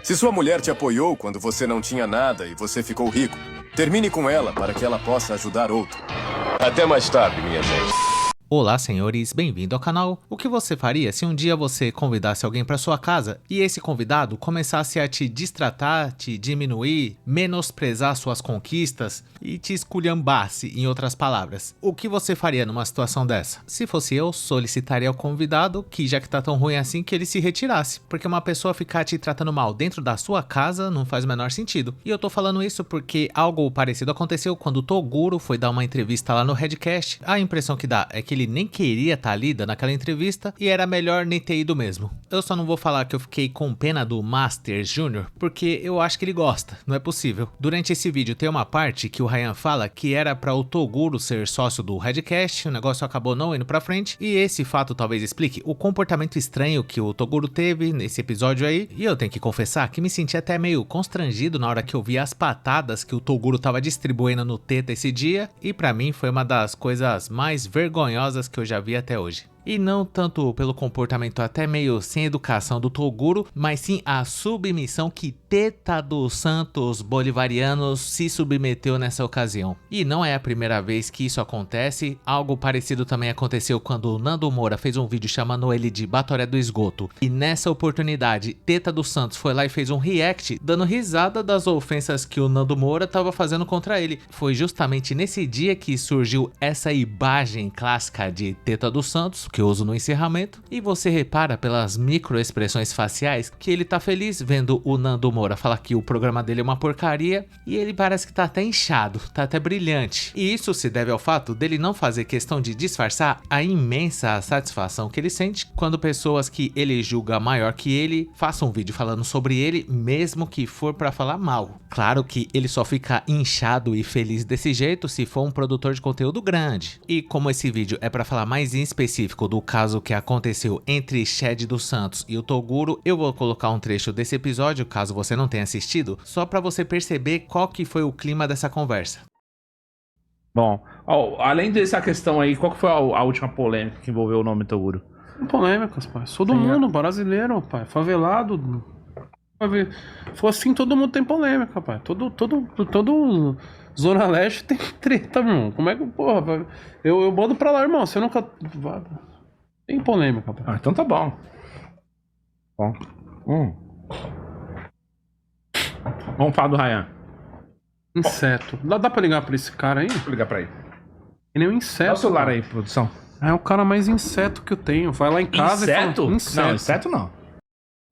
Se sua mulher te apoiou quando você não tinha nada e você ficou rico, termine com ela para que ela possa ajudar outro. Até mais tarde, minha gente. Olá, senhores, bem-vindo ao canal. O que você faria se um dia você convidasse alguém para sua casa e esse convidado começasse a te distratar, te diminuir, menosprezar suas conquistas e te esculhambasse, em outras palavras? O que você faria numa situação dessa? Se fosse eu, solicitaria ao convidado que, já que tá tão ruim assim, que ele se retirasse, porque uma pessoa ficar te tratando mal dentro da sua casa não faz o menor sentido. E eu tô falando isso porque algo parecido aconteceu quando o Toguro foi dar uma entrevista lá no Redcast. A impressão que dá é que ele nem queria estar ali dando aquela entrevista e era melhor nem ter ido mesmo. Eu só não vou falar que eu fiquei com pena do Masters Jr., porque eu acho que ele gosta, não é possível. Durante esse vídeo tem uma parte que o Ryan fala que era para o Toguro ser sócio do Redcast, o negócio acabou não indo pra frente, e esse fato talvez explique o comportamento estranho que o Toguro teve nesse episódio aí, e eu tenho que confessar que me senti até meio constrangido na hora que eu vi as patadas que o Toguro tava distribuindo no Teta esse dia, e pra mim foi uma das coisas mais vergonhosas que eu já vi até hoje. E não tanto pelo comportamento até meio sem educação do Toguro, mas sim a submissão que Teta dos Santos Bolivarianos se submeteu nessa ocasião. E não é a primeira vez que isso acontece, algo parecido também aconteceu quando o Nando Moura fez um vídeo chamando ele de Batoré do Esgoto. E nessa oportunidade, Teta dos Santos foi lá e fez um react, dando risada das ofensas que o Nando Moura estava fazendo contra ele. Foi justamente nesse dia que surgiu essa imagem clássica de Teta dos Santos, que eu uso no encerramento, e você repara pelas microexpressões faciais que ele tá feliz vendo o Nando Moura falar que o programa dele é uma porcaria, e ele parece que tá até inchado, tá até brilhante. E isso se deve ao fato dele não fazer questão de disfarçar a imensa satisfação que ele sente quando pessoas que ele julga maior que ele façam um vídeo falando sobre ele, mesmo que for pra falar mal. Claro que ele só fica inchado e feliz desse jeito se for um produtor de conteúdo grande. E como esse vídeo é pra falar mais em específico do caso que aconteceu entre Chad dos Santos e o Toguro, eu vou colocar um trecho desse episódio, caso você não tenha assistido, só pra você perceber qual que foi o clima dessa conversa. Bom, além dessa questão aí, qual que foi a última polêmica que envolveu o nome Toguro? Polêmicas, pai. Sou do mundo, brasileiro, pai. Favelado. Se for assim, todo mundo tem polêmica, pai. Todo Zona Leste tem treta, irmão. Como é que, porra, pai? Eu boto pra lá, irmão. Você nunca... Tem polêmica, pai. Ah, então tá bom. Bom. Vamos falar do Ryan. Inseto. Dá pra ligar pra esse cara aí? Vou ligar pra ele. Ele é um inseto. Dá o celular cara. aí, produção. É o cara mais inseto que eu tenho. Vai lá em casa Inseto? e fala... Inseto? Não, inseto não.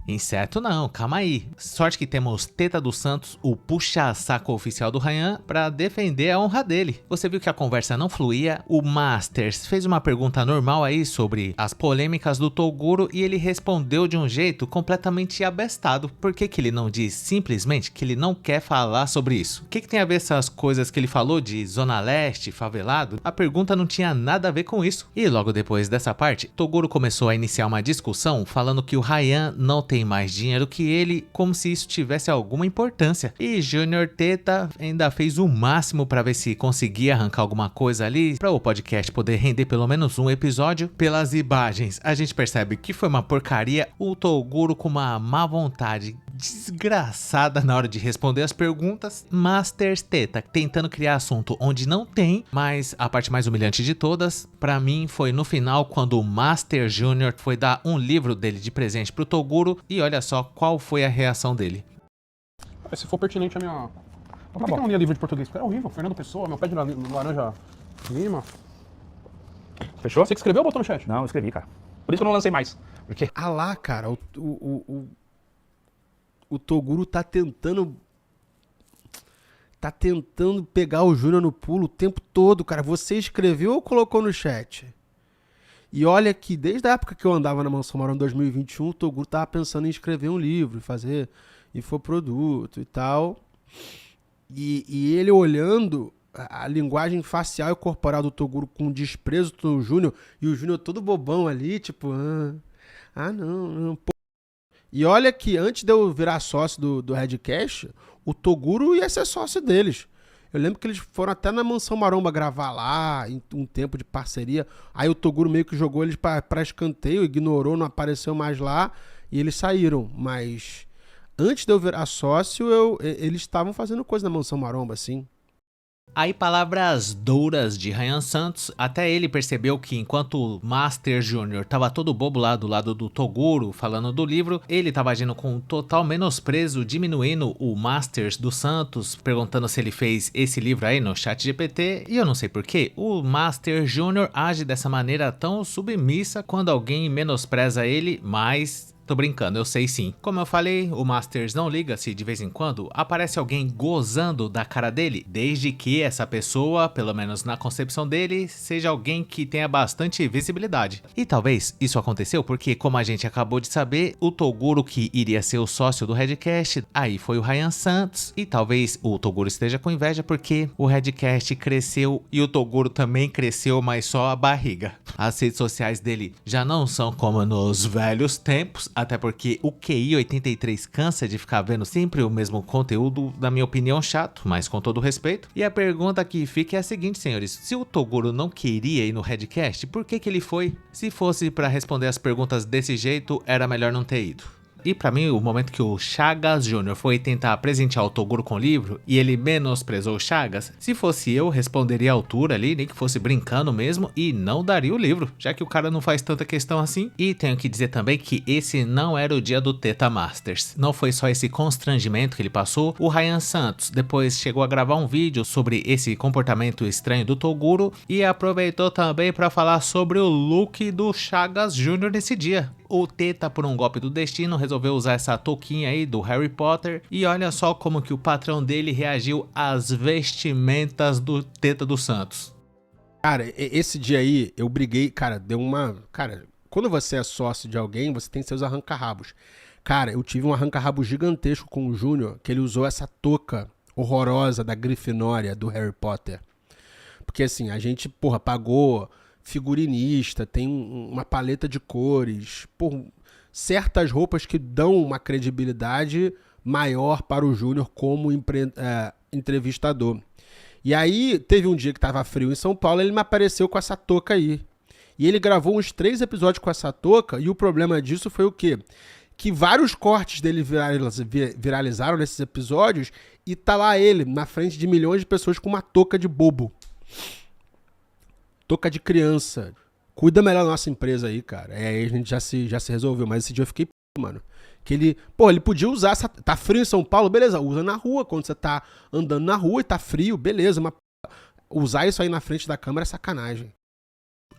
Inseto não, calma aí. Sorte que temos Teta dos Santos, o puxa-saco oficial do Ryan, pra defender a honra dele. Você viu que a conversa não fluía, o Masters fez uma pergunta normal aí sobre as polêmicas do Toguro e ele respondeu de um jeito completamente abestado. Por que que ele não diz simplesmente que ele não quer falar sobre isso? O que tem a ver essas coisas que ele falou de Zona Leste, favelado? A pergunta não tinha nada a ver com isso. E logo depois dessa parte, Toguro começou a iniciar uma discussão falando que o Ryan não tem mais dinheiro que ele, como se isso tivesse alguma importância. E Junior Teta ainda fez o máximo para ver se conseguia arrancar alguma coisa ali para o podcast poder render pelo menos um episódio. Pelas imagens, a gente percebe que foi uma porcaria. O Toguro com uma má vontade desgraçada na hora de responder as perguntas. Masters Teta tentando criar assunto onde não tem, mas a parte mais humilhante de todas, pra mim, foi no final quando o Master Jr. foi dar um livro dele de presente pro Toguro e olha só qual foi a reação dele. Se for pertinente a minha... Por que eu não lia livro de português? Porque é horrível. Fernando Pessoa, meu pé de laranja lima. Fechou? Você que escreveu ou botou no chat? Não, eu escrevi, cara. Por isso que eu não lancei mais. Porque... Ah lá, cara, o Toguro tá tentando pegar o Júnior no pulo o tempo todo, cara. Você escreveu ou colocou no chat? E olha que desde a época que eu andava na Mansão Marão em 2021, o Toguro tava pensando em escrever um livro, fazer infoproduto e tal. E ele olhando a linguagem facial e corporal do Toguro com desprezo do Júnior, e o Júnior todo bobão ali, tipo, não, pô. E olha que antes de eu virar sócio do Redcast, o Toguro ia ser sócio deles. Eu lembro que eles foram até na Mansão Maromba gravar lá, em um tempo de parceria. Aí o Toguro meio que jogou eles pra escanteio, ignorou, não apareceu mais lá, e eles saíram. Mas antes de eu virar sócio, eles estavam fazendo coisa na Mansão Maromba, assim. Aí, palavras duras de Ryan Santos, até ele percebeu que enquanto o Master Jr. tava todo bobo lá do lado do Toguro falando do livro, ele tava agindo com total menosprezo, diminuindo o Masters do Santos, perguntando se ele fez esse livro aí no ChatGPT, e eu não sei porquê, o Master Jr. age dessa maneira tão submissa quando alguém menospreza ele, mas... Tô brincando, eu sei sim. Como eu falei, o Masters não liga se de vez em quando aparece alguém gozando da cara dele, desde que essa pessoa, pelo menos na concepção dele, seja alguém que tenha bastante visibilidade. E talvez isso aconteceu porque, como a gente acabou de saber, o Toguro que iria ser o sócio do Redcast, aí foi o Ryan Santos, e talvez o Toguro esteja com inveja porque o Redcast cresceu e o Toguro também cresceu, mas só a barriga. As redes sociais dele já não são como nos velhos tempos, até porque o QI 83 cansa de ficar vendo sempre o mesmo conteúdo, na minha opinião, chato, mas com todo respeito. E a pergunta que fica é a seguinte, senhores: se o Toguro não queria ir no Redcast, por que ele foi? Se fosse para responder as perguntas desse jeito, era melhor não ter ido. E pra mim, o momento que o Chagas Jr. foi tentar presentear o Toguro com o livro e ele menosprezou o Chagas, se fosse eu, responderia à altura ali, nem que fosse brincando mesmo, e não daria o livro, já que o cara não faz tanta questão assim. E tenho que dizer também que esse não era o dia do Teta Masters. Não foi só esse constrangimento que ele passou. O Ryan Santos depois chegou a gravar um vídeo sobre esse comportamento estranho do Toguro e aproveitou também para falar sobre o look do Chagas Jr. nesse dia. O Teta, por um golpe do destino, resolveu usar essa touquinha aí do Harry Potter e olha só como que o patrão dele reagiu às vestimentas do Teta do Santos. Cara, esse dia aí eu briguei, cara, deu uma... Cara, quando você é sócio de alguém, você tem seus arranca-rabos. Cara, eu tive um arranca-rabo gigantesco com o Júnior, que ele usou essa touca horrorosa da Grifinória do Harry Potter. Porque assim, a gente, porra, pagou... figurinista, tem uma paleta de cores, certas roupas que dão uma credibilidade maior para o Júnior como entrevistador. E aí, teve um dia que estava frio em São Paulo, ele me apareceu com essa touca aí. E ele gravou uns 3 episódios com essa touca, e o problema disso foi o quê? Que vários cortes dele viralizaram nesses episódios, e tá lá ele, na frente de milhões de pessoas com uma touca de bobo. Touca de criança. Cuida melhor da nossa empresa aí, cara. Aí a gente já se resolveu. Mas esse dia eu fiquei, mano. Que ele podia usar essa... Tá frio em São Paulo? Beleza, usa na rua. Quando você tá andando na rua e tá frio, beleza. Mas usar isso aí na frente da câmera é sacanagem.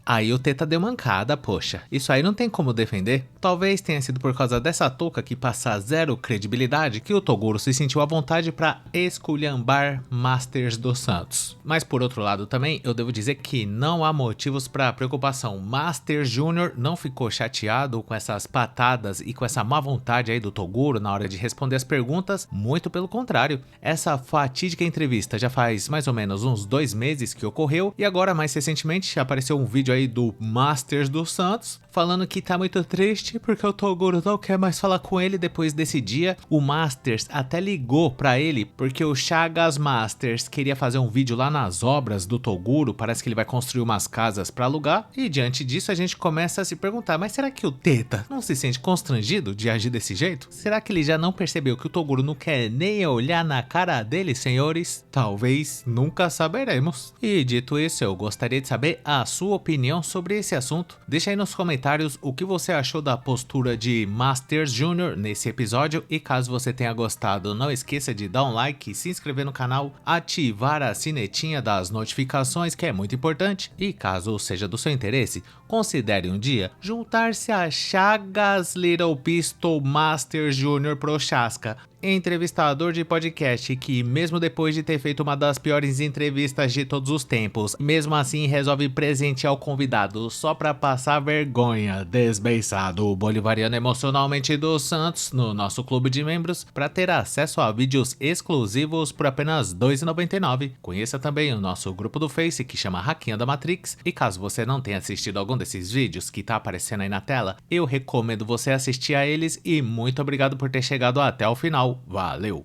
Aí o Teta deu mancada, poxa. Isso aí não tem como defender. Talvez tenha sido por causa dessa touca que passa zero credibilidade que o Toguro se sentiu à vontade pra esculhambar Masters dos Santos. Mas por outro lado também, eu devo dizer que não há motivos pra preocupação. Masters Jr. não ficou chateado com essas patadas e com essa má vontade aí do Toguro na hora de responder as perguntas. Muito pelo contrário. Essa fatídica entrevista já faz mais ou menos uns 2 meses que ocorreu e agora mais recentemente apareceu um vídeo aí do Masters dos Santos, falando que tá muito triste porque o Toguro não quer mais falar com ele depois desse dia. O Masters até ligou pra ele porque o Chagas Masters queria fazer um vídeo lá nas obras do Toguro, parece que ele vai construir umas casas pra alugar, e diante disso a gente começa a se perguntar, mas será que o Teta não se sente constrangido de agir desse jeito? Será que ele já não percebeu que o Toguro não quer nem olhar na cara dele, senhores? Talvez, nunca saberemos. E dito isso, eu gostaria de saber a sua opinião sobre esse assunto. Deixa aí nos comentários o que você achou da postura de Masters Jr. nesse episódio, e caso você tenha gostado, não esqueça de dar um like, se inscrever no canal, ativar a sinetinha das notificações, que é muito importante, e caso seja do seu interesse, considere um dia juntar-se a Chagas Little Pistol Masters Jr. Prochaska, entrevistador de podcast que, mesmo depois de ter feito uma das piores entrevistas de todos os tempos, mesmo assim resolve presentear o convidado só pra passar vergonha, desbeiçado o bolivariano emocionalmente dos Santos no nosso clube de membros para ter acesso a vídeos exclusivos por apenas R$ 2,99. Conheça também o nosso grupo do Face que chama Hackinha da Matrix, e caso você não tenha assistido algum desses vídeos que tá aparecendo aí na tela, eu recomendo você assistir a eles, e muito obrigado por ter chegado até o final. Valeu!